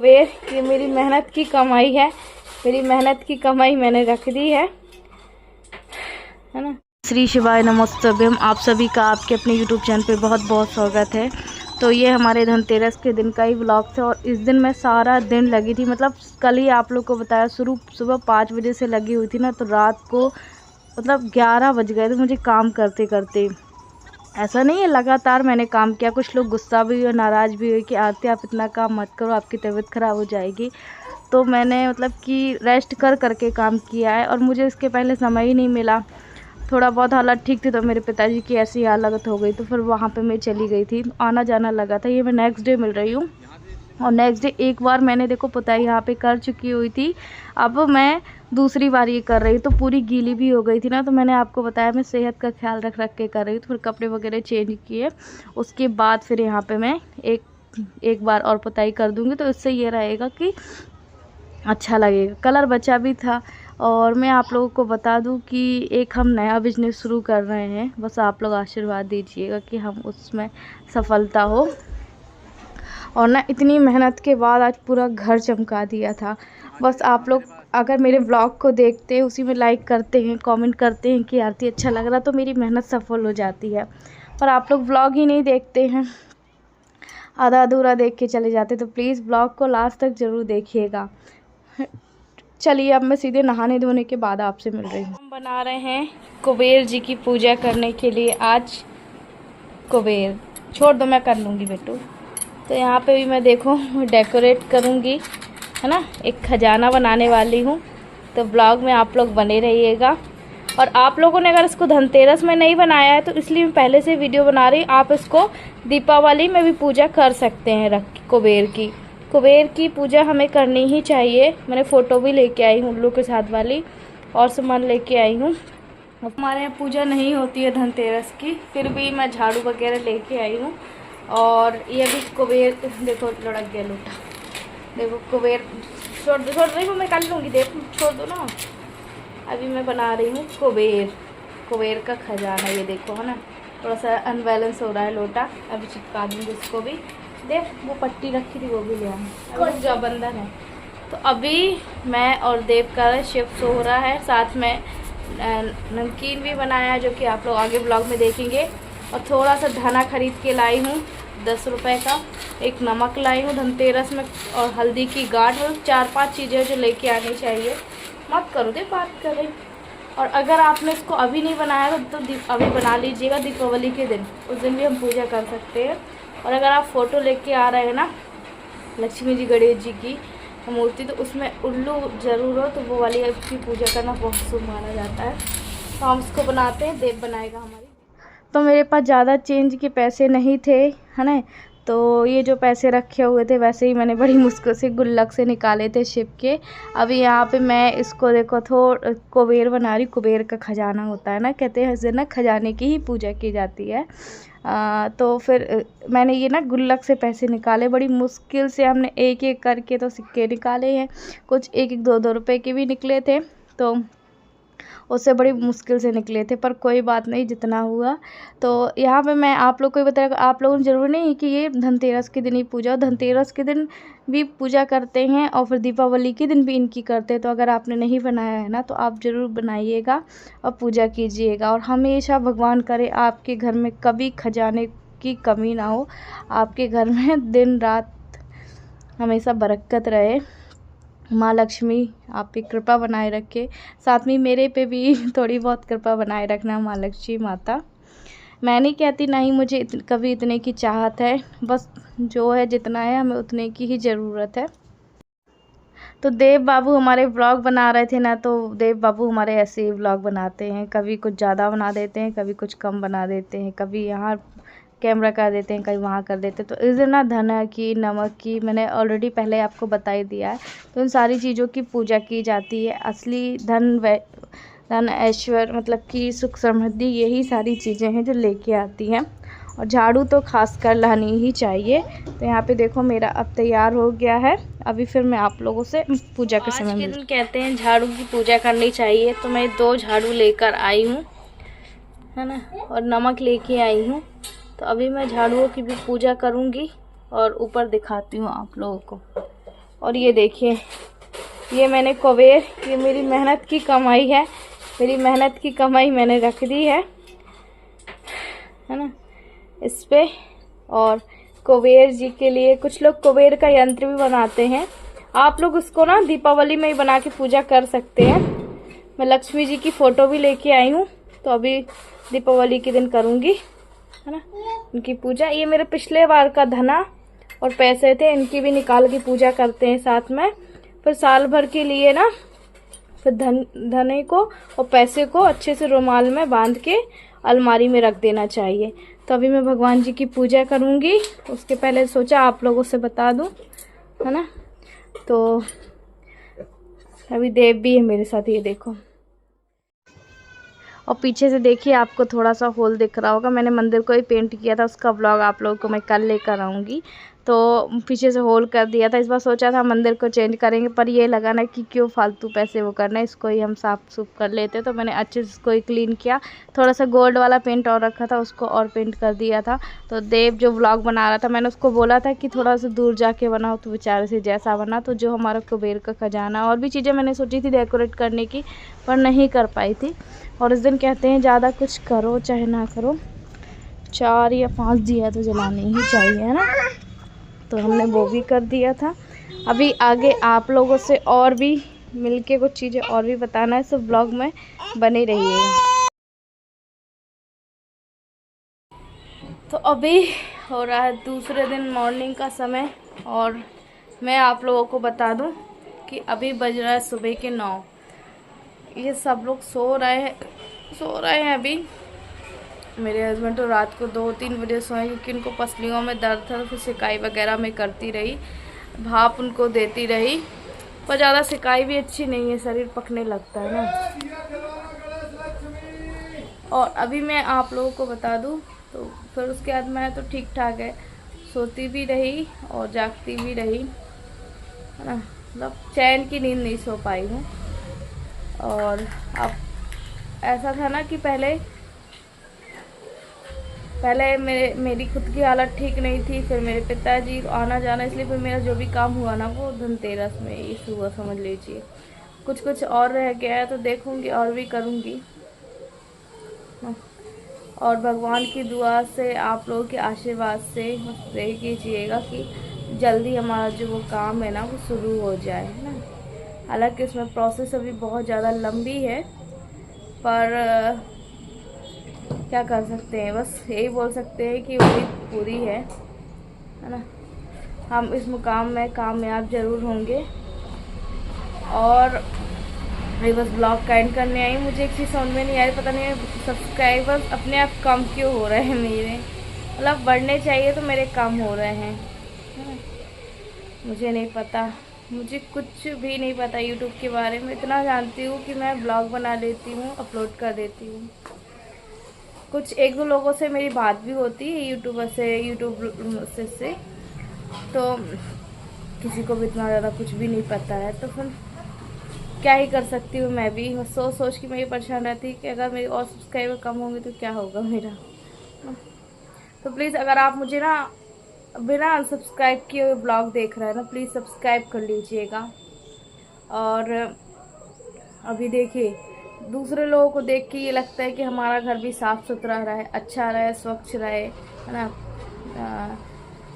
कुबेर, ये मेरी मेहनत की कमाई है। मेरी मेहनत की कमाई मैंने रख दी है ना। श्री शिवाय नमोस्तुभ्यम। आप सभी का आपके अपने यूट्यूब चैनल पे बहुत बहुत स्वागत है। तो ये हमारे धनतेरस के दिन का ही व्लॉग था और इस दिन मैं सारा दिन लगी थी। मतलब कल ही आप लोग को बताया, शुरू सुबह 5 बजे से लगी हुई थी ना, तो रात को मतलब 11 बज गए थे मुझे काम करते करते। ऐसा नहीं है लगातार मैंने काम किया। कुछ लोग गुस्सा भी हुए, नाराज़ भी हुए कि आरती आप इतना काम मत करो, आपकी तबीयत ख़राब हो जाएगी। तो मैंने मतलब कि रेस्ट कर करके काम किया है और मुझे इसके पहले समय ही नहीं मिला। थोड़ा बहुत हालत ठीक थी तो मेरे पिताजी की ऐसी हालत हो गई, तो फिर वहाँ पे मैं चली गई थी। आना जाना लगा था। ये मैं नेक्स्ट डे मिल रही हूँ और नेक्स्ट डे एक बार मैंने देखो पुताई यहाँ पे कर चुकी हुई थी। अब मैं दूसरी बार ये कर रही हूँ, तो पूरी गीली भी हो गई थी ना। तो मैंने आपको बताया मैं सेहत का ख्याल रख रख के कर रही हूँ। तो फिर कपड़े वगैरह चेंज किए, उसके बाद फिर यहाँ पे मैं एक बार और पुताई कर दूँगी। तो इससे ये रहेगा कि अच्छा लगेगा। कलर बचा भी था। और मैं आप लोगों को बता दूं कि एक हम नया बिज़नेस शुरू कर रहे हैं। बस आप लोग आशीर्वाद दीजिएगा कि हम उसमें सफलता हो। और ना इतनी मेहनत के बाद आज पूरा घर चमका दिया था। बस आप लोग अगर मेरे ब्लॉग को देखते हैं, उसी में लाइक करते हैं, कमेंट करते हैं कि आरती अच्छा लग रहा, तो मेरी मेहनत सफल हो जाती है। पर आप लोग ब्लॉग ही नहीं देखते हैं, आधा अधूरा देख के चले जाते। तो प्लीज़ ब्लॉग को लास्ट तक ज़रूर देखिएगा। चलिए अब मैं सीधे नहाने धोने के बाद आपसे मिल रही हूँ। हम बना रहे हैं कुबेर जी की पूजा करने के लिए। आज कुबेर छोड़ दो, मैं कर लूँगी बेटू। तो यहाँ पे भी मैं देखो डेकोरेट करूँगी, है ना। एक खजाना बनाने वाली हूँ, तो ब्लॉग में आप लोग बने रहिएगा। और आप लोगों ने अगर इसको धनतेरस में नहीं बनाया है तो इसलिए मैं पहले से वीडियो बना रही। आप इसको दीपावली में भी पूजा कर सकते हैं रख कुबेर की पूजा हमें करनी ही चाहिए। मैंने फ़ोटो भी लेके आई हूँ उल्लू के साथ वाली, और सामान लेके आई हूँ। हमारे यहाँ पूजा नहीं होती है धनतेरस की, फिर भी मैं झाड़ू वगैरह लेके आई हूँ। और ये भी कुबेर देखो लड़क गया लोटा। देखो कुबेर छोड़ दो, मैं कर लूँगी, देखो छोड़ दो ना। अभी मैं बना रही हूँ कुबेर का खजाना। ये देखो है ना, थोड़ा सा अनबैलेंस हो रहा है लोटा। अभी चिपका दूँगी इसको भी। देख वो पट्टी रखी थी वो भी ले आऊँ, जो बंधन है। तो अभी मैं और देव का शिफ्ट हो रहा है। साथ में नमकीन भी बनाया है, जो कि आप लोग आगे ब्लॉग में देखेंगे। और थोड़ा सा धना खरीद के लाई हूँ 10 रुपये का। एक नमक लाई हूँ धनतेरस में, और हल्दी की गांठ, और 4-5 चीज़ें जो लेके आनी चाहिए। मत करो दे बात करें। और अगर आपने इसको अभी नहीं बनाया तो अभी बना लीजिएगा दीपावली के दिन, उस दिन भी हम पूजा कर सकते हैं। और अगर आप फ़ोटो लेके आ रहे हैं ना लक्ष्मी जी गणेश जी की मूर्ति, तो उसमें उल्लू ज़रूर हो, तो वो वाली की पूजा करना बहुत शुभ माना जाता है। तो हम उसको बनाते हैं, देव बनाएगा हमारी। तो मेरे पास ज़्यादा चेंज के पैसे नहीं थे, है ना। तो ये जो पैसे रखे हुए थे वैसे ही मैंने बड़ी मुश्किल से गुल्लक से निकाले थे शिप के। अभी यहाँ पे मैं इसको देखो थोड़ा कुबेर बना रही। कुबेर का खजाना होता है ना, कहते हैं इस दिन ना खजाने की ही पूजा की जाती है। तो फिर मैंने ये ना गुल्लक से पैसे निकाले, बड़ी मुश्किल से हमने एक एक करके तो सिक्के निकाले हैं। कुछ 1-1 2-2 रुपए के भी निकले थे, तो उससे बड़ी मुश्किल से निकले थे। पर कोई बात नहीं, जितना हुआ। तो यहाँ पे मैं आप लोग को बताया, आप लोगों को ज़रूरी नहीं है कि ये धनतेरस के दिन ही पूजा, धनतेरस के दिन भी पूजा करते हैं और फिर दीपावली के दिन भी इनकी करते हैं। तो अगर आपने नहीं बनाया है ना, तो आप ज़रूर बनाइएगा और पूजा कीजिएगा। और हमेशा भगवान करे आपके घर में कभी खजाने की कमी ना हो, आपके घर में दिन रात हमेशा बरकत रहे। माँ लक्ष्मी आप पे कृपा बनाए रखे। साथ में मेरे पे भी थोड़ी बहुत कृपा बनाए रखना माँ लक्ष्मी माता। मैं नहीं कहती नहीं मुझे कभी इतने की चाहत है, बस जो है जितना है हमें उतने की ही ज़रूरत है। तो देव बाबू हमारे व्लॉग बना रहे थे ना, तो देव बाबू हमारे ऐसे ही व्लॉग बनाते हैं। कभी कुछ ज़्यादा बना देते हैं, कभी कुछ कम बना देते हैं, कभी यहाँ कैमरा कर देते हैं, कहीं वहाँ कर देते हैं। तो इस दिन ना धना की, नमक की मैंने ऑलरेडी पहले आपको बता ही दिया है। तो इन सारी चीज़ों की पूजा की जाती है। असली धन ऐश्वर्य मतलब कि सुख समृद्धि, यही सारी चीज़ें हैं जो लेके आती हैं। और झाड़ू तो खासकर लानी ही चाहिए। तो यहाँ पे देखो मेरा अब तैयार हो गया है। अभी फिर मैं आप लोगों से पूजा के समय में कहते हैं झाड़ू की पूजा करनी चाहिए। तो मैं 2 झाड़ू लेकर आई हूँ, है ना, और नमक लेके आई हूँ। तो अभी मैं झाड़ुओं की भी पूजा करूँगी और ऊपर दिखाती हूँ आप लोगों को। और ये देखिए, ये मैंने कुबेर, ये मेरी मेहनत की कमाई है, मेरी मेहनत की कमाई मैंने रख दी है ना, इस पे। और कुबेर जी के लिए कुछ लोग कुबेर का यंत्र भी बनाते हैं। आप लोग उसको ना दीपावली में ही बना के पूजा कर सकते हैं। मैं लक्ष्मी जी की फ़ोटो भी लेके आई हूँ, तो अभी दीपावली के दिन करूँगी, है ना, उनकी पूजा। ये मेरे पिछले बार का धना और पैसे थे, इनकी भी निकाल के पूजा करते हैं साथ में। फिर साल भर के लिए ना, फिर धने को और पैसे को अच्छे से रुमाल में बांध के अलमारी में रख देना चाहिए। तो अभी मैं भगवान जी की पूजा करूँगी, उसके पहले सोचा आप लोगों से बता दूँ, है ना। तो अभी देव भी है मेरे साथ, ये देखो। और पीछे से देखिए, आपको थोड़ा सा होल दिख रहा होगा, मैंने मंदिर को ही पेंट किया था, उसका व्लॉग आप लोगों को मैं कल लेकर आऊँगी। तो पीछे से होल कर दिया था। इस बार सोचा था मंदिर को चेंज करेंगे, पर ये लगा ना कि क्यों फालतू पैसे वो करना है, इसको ही हम साफ सुफ कर लेते। तो मैंने अच्छे से इसको ही क्लीन किया। थोड़ा सा गोल्ड वाला पेंट और रखा था, उसको और पेंट कर दिया था। तो देव जो व्लॉग बना रहा था, मैंने उसको बोला था कि थोड़ा सा दूर जाके बनाओ, तो बेचारे से जैसा बना। तो जो हमारा कुबेर का खजाना, और भी चीज़ें मैंने सोची थी डेकोरेट करने की, पर नहीं कर पाई थी। और इस दिन कहते हैं ज़्यादा कुछ करो चाहे ना करो, 4 या 5 दिया तो जलाने ही चाहिए, है ना। तो हमने वो भी कर दिया था। अभी आगे आप लोगों से और भी मिलके कुछ चीज़ें और भी बताना है, सब ब्लॉग में बने रहिएगा। तो अभी हो रहा है दूसरे दिन मॉर्निंग का समय, और मैं आप लोगों को बता दूं कि अभी बज रहा है सुबह के 9। ये सब लोग सो रहे हैं अभी। मेरे हस्बैंड तो रात को 2-3 बजे सोए, क्योंकि उनको पसलियों में दर्द था। फिर सिकाई वगैरह में करती रही, भाप उनको देती रही, पर ज़्यादा सिकाई भी अच्छी नहीं है, शरीर पकने लगता है ना। और अभी मैं आप लोगों को बता दूं, तो फिर उसके बाद मैं तो ठीक ठाक है, सोती भी रही और जागती भी रही, है ना। मतलब चैन की नींद नहीं सो पाई हूँ। और अब ऐसा था ना कि पहले मेरी खुद की हालत ठीक नहीं थी, फिर मेरे पिताजी आना जाना, इसलिए फिर मेरा जो भी काम हुआ ना, वो धनतेरस में ही हुआ, समझ लीजिए। कुछ और रह गया है, तो देखूंगी और भी करूंगी। और भगवान की दुआ से, आप लोगों के आशीर्वाद से बस प्रे कीजिएगा कि जल्दी हमारा जो वो काम है ना, वो शुरू हो जाए, है ना। हालांकि इसमें प्रोसेस अभी बहुत ज़्यादा लंबी है, पर क्या कर सकते हैं, बस यही बोल सकते हैं कि उम्मीद पूरी है ना। हम इस मुकाम में कामयाब ज़रूर होंगे। और मैं बस ब्लॉग का एंड करने आई। मुझे एक चीज़ समझ में नहीं आ रही, पता नहीं सब्सक्राइबर्स अपने आप कम क्यों हो रहे हैं मेरे, मतलब बढ़ने चाहिए तो मेरे कम हो रहे हैं, है ना। मुझे नहीं पता, मुझे कुछ भी नहीं पता यूट्यूब के बारे में। इतना जानती हूँ कि मैं ब्लॉग बना लेती हूँ, अपलोड कर देती हूँ। कुछ 1-2 लोगों से मेरी बात भी होती है यूट्यूब से, तो किसी को भी इतना ज़्यादा कुछ भी नहीं पता है। तो फिर क्या ही कर सकती हूँ, मैं भी सोच के मैं ये परेशान रहती कि अगर मेरे और सब्सक्राइबर कम होंगे तो क्या होगा मेरा। तो प्लीज़, अगर आप मुझे ना बिना अनसब्सक्राइब किए हुए ब्लॉग देख रहे हैं ना, प्लीज़ सब्सक्राइब कर लीजिएगा। और अभी देखिए, दूसरे लोगों को देख के ये लगता है कि हमारा घर भी साफ़ सुथरा रहे, अच्छा रहे, स्वच्छ रहे, है ना।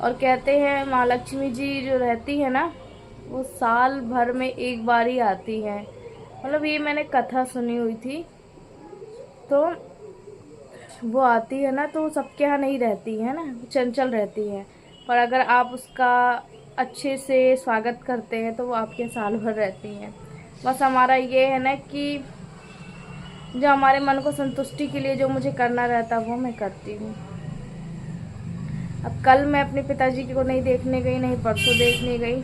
और कहते हैं माँ लक्ष्मी जी जो रहती है ना, वो साल भर में एक बार ही आती है। मतलब ये मैंने कथा सुनी हुई थी। तो वो आती है ना, तो सबके यहाँ नहीं रहती है ना, चंचल रहती है। पर अगर आप उसका अच्छे से स्वागत करते हैं तो वो आपके साल भर रहती हैं। बस हमारा ये है ना कि जो हमारे मन को संतुष्टि के लिए जो मुझे करना रहता है वो मैं करती हूँ। अब कल मैं अपने पिताजी को नहीं देखने गई, नहीं परसों देखने गई।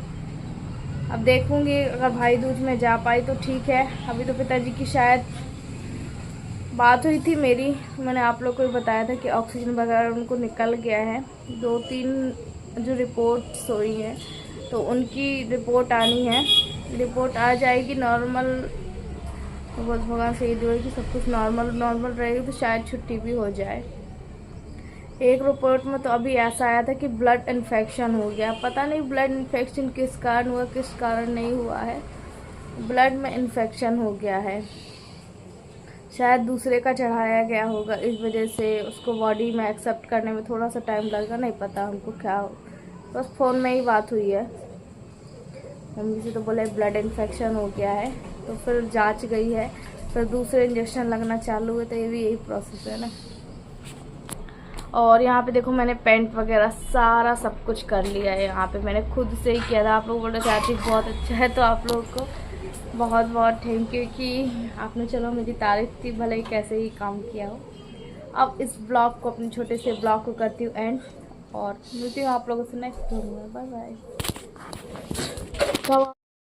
अब देखूँगी, अगर भाई दूज में जा पाई तो ठीक है। अभी तो पिताजी की शायद बात हुई थी मेरी, मैंने आप लोग को भी बताया था कि ऑक्सीजन वगैरह उनको निकल गया है। 2-3 जो रिपोर्ट्स हुई हैं, तो उनकी रिपोर्ट आनी है। रिपोर्ट आ जाएगी नॉर्मल, तो बस भगवान से ये दुआ कि सब कुछ नॉर्मल रहेगी, तो शायद छुट्टी भी हो जाए। एक रिपोर्ट में तो अभी ऐसा आया था कि ब्लड इन्फेक्शन हो गया। पता नहीं ब्लड इन्फेक्शन किस कारण हुआ, किस कारण नहीं हुआ है। ब्लड में इन्फेक्शन हो गया है, शायद दूसरे का चढ़ाया गया होगा, इस वजह से उसको बॉडी में एक्सेप्ट करने में थोड़ा सा टाइम लगेगा। नहीं पता हमको क्या हो, बस फ़ोन में ही बात हुई है। मम्मी से तो बोले ब्लड इन्फेक्शन हो गया है, तो फिर जांच गई है, फिर दूसरे इंजेक्शन लगना चालू है। तो ये भी यही प्रोसेस है ना। और यहाँ पे देखो मैंने पेंट वगैरह सारा सब कुछ कर लिया है। यहाँ पे मैंने खुद से ही किया था। आप लोग बोल रहे चाची बहुत अच्छा है, तो आप लोगों को बहुत बहुत थैंक यू कि आपने चलो मेरी तारीफ़ की, भले ही कैसे ही काम किया हो। अब इस ब्लॉग को, अपने छोटे से ब्लॉग को करती हूँ एंड, और मिलती हूँ आप लोगों से नेक्स्ट ब्लॉग में। Bye bye.